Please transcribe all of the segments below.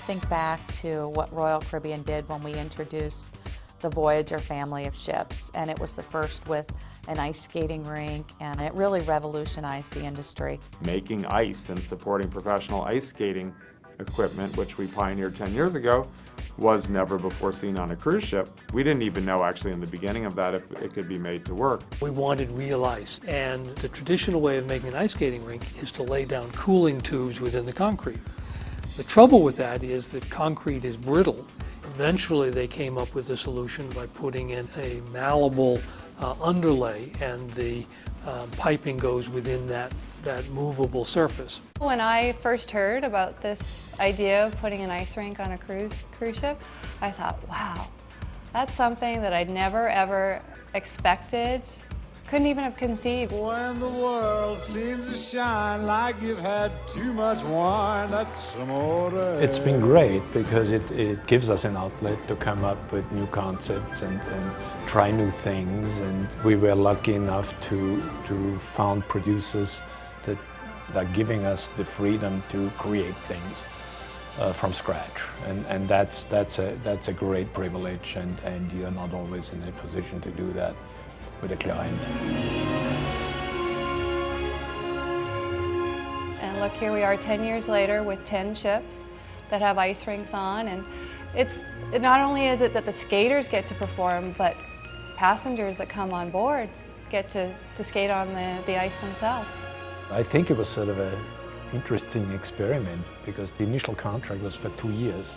think back to what Royal Caribbean did when we introduced the Voyager family of ships, and it was the first with an ice skating rink, and it really revolutionized the industry. Making ice and supporting professional ice skating equipment, which we pioneered 10 years ago, was never before seen on a cruise ship. We didn't even know actually in the beginning of that if it could be made to work. We wanted real ice, and the traditional way of making an ice skating rink is to lay down cooling tubes within the concrete. The trouble with that is that concrete is brittle. Eventually they came up with a solution by putting in a malleable underlay, and the piping goes within that movable surface. When I first heard about this idea of putting an ice rink on a cruise ship, I thought, wow, that's something that I'd never ever expected, couldn't even have conceived. When the world seems to shine like you've had too much wine, that's amore. It's been great because it gives us an outlet to come up with new concepts and try new things, and we were lucky enough to found producers that are giving us the freedom to create things from scratch, and that's a great privilege, and you're not always in a position to do that with a client. And look, here we are 10 years later with 10 ships that have ice rinks on, and not only is it that the skaters get to perform, but passengers that come on board get to skate on the ice themselves. I think it was sort of an interesting experiment because the initial contract was for 2 years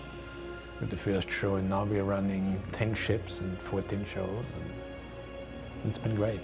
with the first show, and now we're running 10 ships and 14 shows, and it's been great.